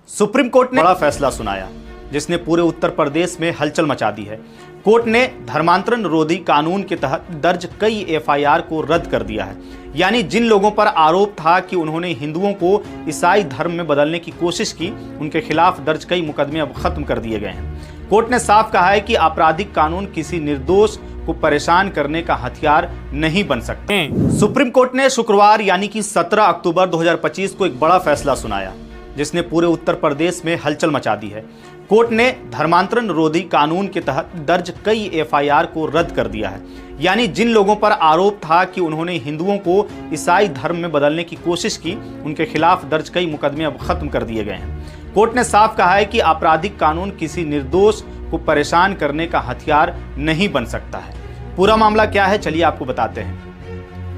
Supreme court ने बड़ा फैसला सुनाया जिसने पूरे उत्तर प्रदेश में हलचल मचा दी है। कोर्ट ने धर्मांतरण रोधी कानून के तहत दर्ज कई एफआईआर को रद्द कर दिया है। यानी जिन लोगों पर आरोप था कि उन्होंने हिंदुओं को ईसाई धर्म में बदलने की कोशिश की, उनके खिलाफ दर्ज कई मुकदमे अब खत्म कर दिए गए हैं। कोर्ट ने साफ कहा है कि आपराधिक कानून किसी निर्दोष को परेशान करने का हथियार नहीं बन सकते। सुप्रीम कोर्ट ने शुक्रवार यानी कि 17 अक्टूबर 2025 को एक बड़ा फैसला सुनाया जिसने पूरे उत्तर प्रदेश में हलचल मचा दी है। कोर्ट ने धर्मांतरण रोधी कानून के तहत दर्ज कई एफआईआर को रद्द कर दिया है। यानी जिन लोगों पर आरोप था कि उन्होंने हिंदुओं को ईसाई धर्म में बदलने की कोशिश की, उनके खिलाफ दर्ज कई मुकदमे अब खत्म कर दिए गए हैं। कोर्ट ने साफ कहा है कि आपराधिक कानून किसी निर्दोष को परेशान करने का हथियार नहीं बन सकता है। पूरा मामला क्या है, चलिए आपको बताते हैं।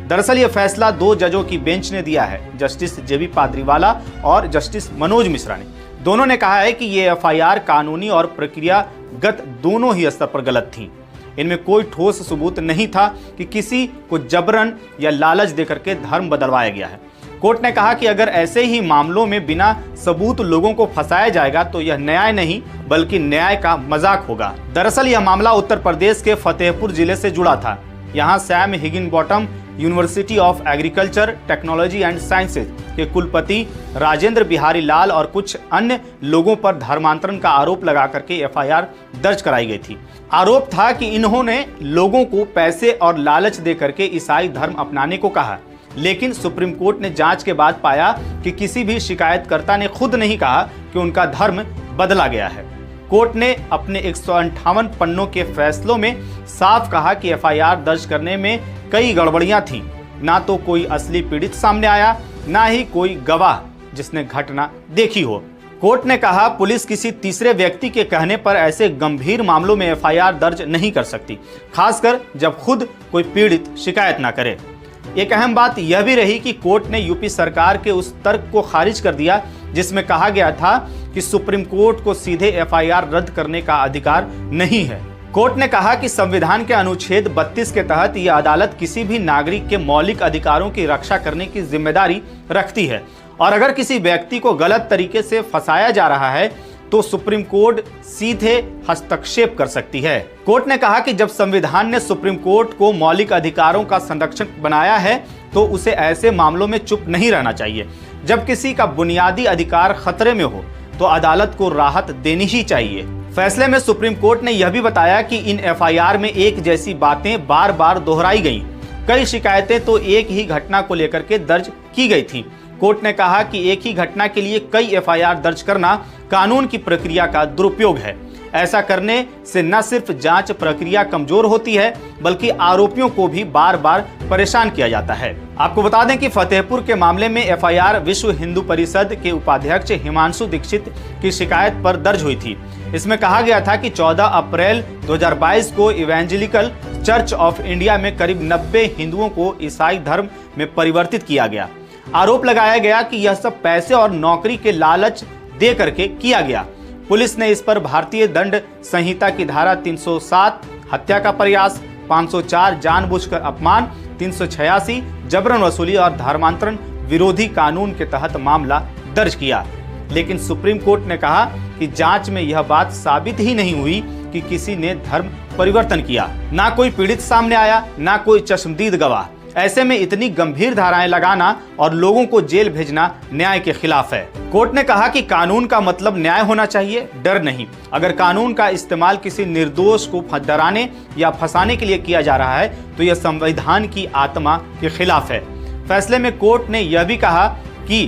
दरअसल यह फैसला 2 जजों की बेंच ने दिया है, जस्टिस जेबी पाद्रीवाला और जस्टिस मनोज मिश्रा ने। दोनों ने कहा है कि ये एफआईआर कानूनी और प्रक्रियागत दोनों ही स्तर पर गलत थी। इनमें कोई ठोस सबूत नहीं था कि किसी को जबरन या लालच देकर के धर्म बदलवाया गया है। कोर्ट ने कहा कि अगर ऐसे ही मामलों में बिना सबूत लोगों को फंसाया जाएगा तो यह न्याय नहीं बल्कि न्याय का मजाक होगा। दरअसल यह मामला उत्तर प्रदेश के फतेहपुर जिले से जुड़ा था। यहाँ Sam Higginbottom university of agriculture technology and sciences के कुलपति राजेंद्र बिहारी लाल और कुछ अन्य लोगों पर धर्मांतरण का आरोप लगा करके एफआईआर दर्ज कराई गई थी। आरोप था कि इन्होंने लोगों को पैसे और लालच दे करके ईसाई धर्म अपनाने को कहा, लेकिन सुप्रीम कोर्ट ने जांच के बाद पाया कि किसी भी शिकायतकर्ता ने खुद नहीं कहा कि उनका धर्म बदला गया है। कोर्ट ने अपने 158 पन्नों के फैसलों में साफ कहा कि एफआईआर दर्ज करने में कई गड़बड़ियां थीं। ना तो कोई असली पीड़ित सामने आया, ना ही कोई गवाह जिसने घटना देखी हो। कोर्ट ने कहा पुलिस किसी तीसरे व्यक्ति के कहने पर ऐसे गंभीर मामलों में एफआईआर दर्ज नहीं कर सकती, खासकर जब खुद कोई पीड़ित शिकायत ना करे। एक अहम बात यह भी रही कि कोर्ट ने यूपी सरकार के उस तर्क को खारिज कर दिया जिसमें कहा गया था कि सुप्रीम कोर्ट को सीधे एफआईआर रद्द करने का अधिकार नहीं है। कोर्ट ने कहा कि संविधान के अनुच्छेद 32 के तहत यह अदालत किसी भी नागरिक के मौलिक अधिकारों की रक्षा करने की जिम्मेदारी रखती है और अगर किसी व्यक्ति को गलत तरीके से फंसाया जा रहा है तो सुप्रीम कोर्ट सीधे हस्तक्षेप कर सकती है। कोर्ट ने कहा कि जब संविधान ने सुप्रीम कोर्ट को मौलिक अधिकारों का संरक्षक बनाया है तो उसे ऐसे मामलों में चुप नहीं रहना चाहिए। जब किसी का बुनियादी अधिकार खतरे में हो तो अदालत को राहत देनी ही चाहिए। फैसले में सुप्रीम कोर्ट ने यह भी बताया कि इन एफआईआर में एक जैसी बातें बार बार दोहराई गईं। कई शिकायतें तो एक ही घटना को लेकर के दर्ज की गई थी। कोर्ट ने कहा कि एक ही घटना के लिए कई एफआईआर दर्ज करना कानून की प्रक्रिया का दुरुपयोग है। ऐसा करने से न सिर्फ जांच प्रक्रिया कमजोर होती है बल्कि आरोपियों को भी बार बार परेशान किया जाता है। आपको बता दें कि फतेहपुर के मामले में एफआईआर विश्व हिंदू परिषद के उपाध्यक्ष हिमांशु दीक्षित की शिकायत पर दर्ज हुई थी। इसमें कहा गया था कि 14 अप्रैल 2022 को इवेंजेलिकल चर्च ऑफ इंडिया में करीब 90 हिंदुओं को ईसाई धर्म में परिवर्तित किया गया। आरोप लगाया गया कि यह सब पैसे और नौकरी के लालच दे करके किया गया। पुलिस ने इस पर भारतीय दंड संहिता की धारा 307 हत्या का प्रयास, 504 जानबूझकर अपमान, 386 जबरन वसूली और धर्मांतरण विरोधी कानून के तहत मामला दर्ज किया। लेकिन सुप्रीम कोर्ट ने कहा कि जांच में यह बात साबित ही नहीं हुई कि किसी ने धर्म परिवर्तन किया। ना कोई पीड़ित सामने आया, ना कोई चश्मदीद गवाह। ऐसे में इतनी गंभीर धाराएं लगाना और लोगों को जेल भेजना न्याय के खिलाफ है। कोर्ट ने कहा कि कानून का मतलब न्याय होना चाहिए, डर नहीं। अगर कानून का इस्तेमाल किसी निर्दोष को डराने या फंसाने के लिए किया जा रहा है तो यह संविधान की आत्मा के खिलाफ है। फैसले में कोर्ट ने यह भी कहा कि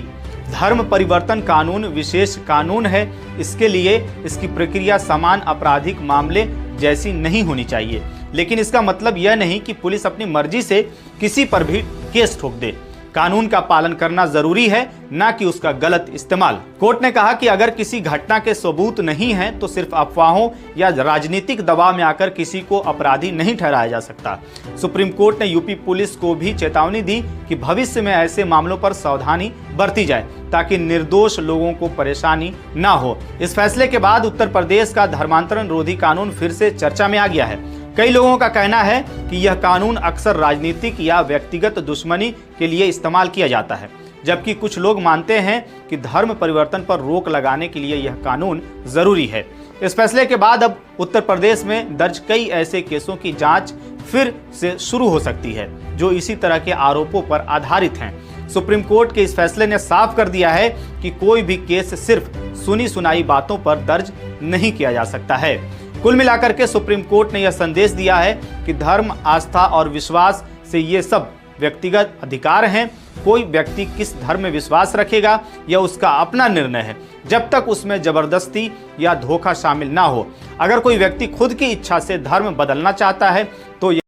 धर्म परिवर्तन कानून विशेष कानून है, इसके लिए इसकी प्रक्रिया समान आपराधिक मामले जैसी नहीं होनी चाहिए। लेकिन इसका मतलब यह नहीं कि पुलिस अपनी मर्जी से किसी पर भी केस ठोक दे। कानून का पालन करना जरूरी है, ना कि उसका गलत इस्तेमाल। कोर्ट ने कहा कि अगर किसी घटना के सबूत नहीं है तो सिर्फ अफवाहों या राजनीतिक दबाव में आकर किसी को अपराधी नहीं ठहराया जा सकता। सुप्रीम कोर्ट ने यूपी पुलिस को भी चेतावनी दी कि भविष्य में ऐसे मामलों पर सावधानी बरती जाए ताकि निर्दोष लोगों को परेशानी ना हो। इस फैसले के बाद उत्तर प्रदेश का धर्मांतरण रोधी कानून फिर से चर्चा में आ गया है। कई लोगों का कहना है कि यह कानून अक्सर राजनीतिक या व्यक्तिगत दुश्मनी के लिए इस्तेमाल किया जाता है। जबकि कुछ लोग मानते हैं कि धर्म परिवर्तन पर रोक लगाने के लिए यह कानून जरूरी है। इस फैसले के बाद अब उत्तर प्रदेश में दर्ज कई ऐसे केसों की जांच फिर से शुरू हो सकती है जो इसी तरह के आरोपों पर आधारित हैं। सुप्रीम कोर्ट के इस फैसले ने साफ कर दिया है कि कोई भी केस सिर्फ सुनी सुनाई बातों पर दर्ज नहीं किया जा सकता है। कुल मिलाकर के सुप्रीम कोर्ट ने यह संदेश दिया है कि धर्म, आस्था और विश्वास से ये सब व्यक्तिगत अधिकार हैं। कोई व्यक्ति किस धर्म में विश्वास रखेगा यह उसका अपना निर्णय है, जब तक उसमें जबरदस्ती या धोखा शामिल ना हो। अगर कोई व्यक्ति खुद की इच्छा से धर्म बदलना चाहता है तो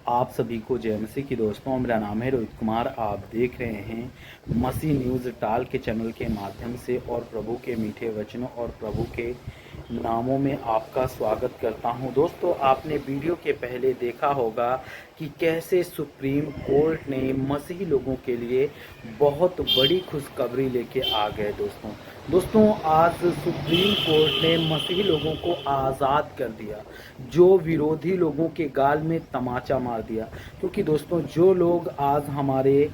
आप सभी को जय मसीह की दोस्तों, मेरा नाम है रोहित कुमार। आप देख रहे हैं मसीह न्यूज़ टाल के चैनल के माध्यम से, और प्रभु के मीठे वचनों और प्रभु के नामों में आपका स्वागत करता हूं। दोस्तों, आपने वीडियो के पहले देखा होगा कि कैसे सुप्रीम कोर्ट ने मसीही लोगों के लिए बहुत बड़ी खुशखबरी लेके आ गए। दोस्तों आज सुप्रीम कोर्ट ने मसीही लोगों को आज़ाद कर दिया, जो विरोधी लोगों के गाल में तमाचा मार दिया। क्योंकि दोस्तों, जो लोग आज हमारे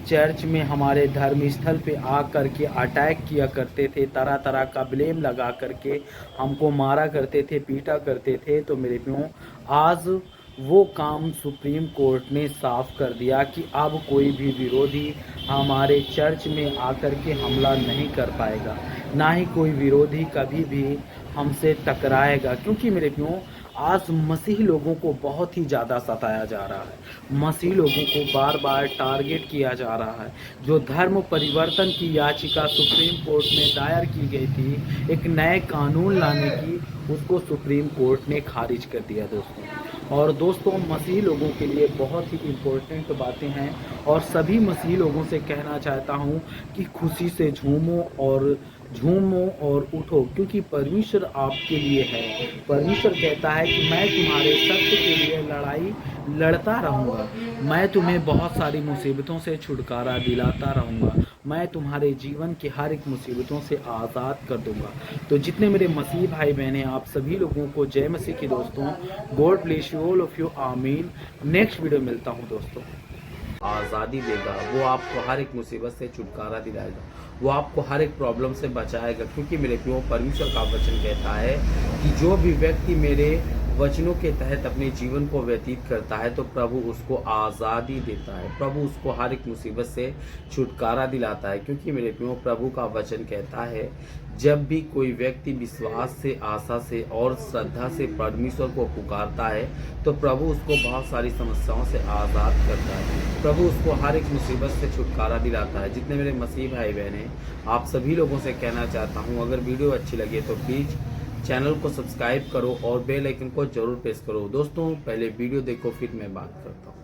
चर्च में, हमारे धर्म स्थल पे आ कर के अटैक किया करते थे, तरह तरह का ब्लेम लगा करके हमको मारा करते थे, पीटा करते थे, तो मेरे प्यारों आज वो काम सुप्रीम कोर्ट ने साफ कर दिया कि अब कोई भी विरोधी हमारे चर्च में आकर के हमला नहीं कर पाएगा, ना ही कोई विरोधी कभी भी हमसे टकराएगा। क्योंकि मेरे प्यारों आज मसीही लोगों को बहुत ही ज़्यादा सताया जा रहा है, मसीही लोगों को बार बार टारगेट किया जा रहा है। जो धर्म परिवर्तन की याचिका सुप्रीम कोर्ट में दायर की गई थी, एक नए कानून लाने की, उसको सुप्रीम कोर्ट ने खारिज कर दिया और दोस्तों मसीही लोगों के लिए बहुत ही इम्पोर्टेंट बातें हैं, और सभी मसीही लोगों से कहना चाहता हूं कि खुशी से झूमो और उठो, क्योंकि परमेश्वर आपके लिए है। परमेश्वर कहता है कि मैं तुम्हारे सत्य के लिए लड़ाई लड़ता रहूँगा, मैं तुम्हें बहुत सारी मुसीबतों से छुटकारा दिलाता रहूँगा, मैं तुम्हारे जीवन की हर एक मुसीबतों से आज़ाद कर दूंगा। तो जितने मेरे मसीह भाई बहनें, आप सभी लोगों को जय मसीह की दोस्तों। God bless you all of you, आमीन। नेक्स्ट वीडियो मिलता हूँ दोस्तों। आज़ादी देगा, वो आपको हर एक मुसीबत से छुटकारा दिलाएगा, वो आपको हर एक प्रॉब्लम से बचाएगा। क्योंकि मेरे प्रियो, परमेश्वर का वचन कहता है कि जो भी व्यक्ति मेरे वचनों के तहत अपने जीवन को व्यतीत करता है तो प्रभु उसको आज़ादी देता है, प्रभु उसको हर एक मुसीबत से छुटकारा दिलाता है। क्योंकि मेरे प्रियो, प्रभु का वचन कहता है जब भी कोई व्यक्ति विश्वास से, आशा से और श्रद्धा से परमेश्वर को पुकारता है तो प्रभु उसको बहुत सारी समस्याओं से आज़ाद करता है, प्रभु उसको हर एक मुसीबत से छुटकारा दिलाता है। जितने मेरे मसीह भाई बहन, आप सभी लोगों से कहना चाहता हूँ, अगर वीडियो अच्छी लगे तो प्लीज़ चैनल को सब्सक्राइब करो और बेल आइकन को जरूर प्रेस करो। दोस्तों पहले वीडियो देखो, फिर मैं बात करता हूँ।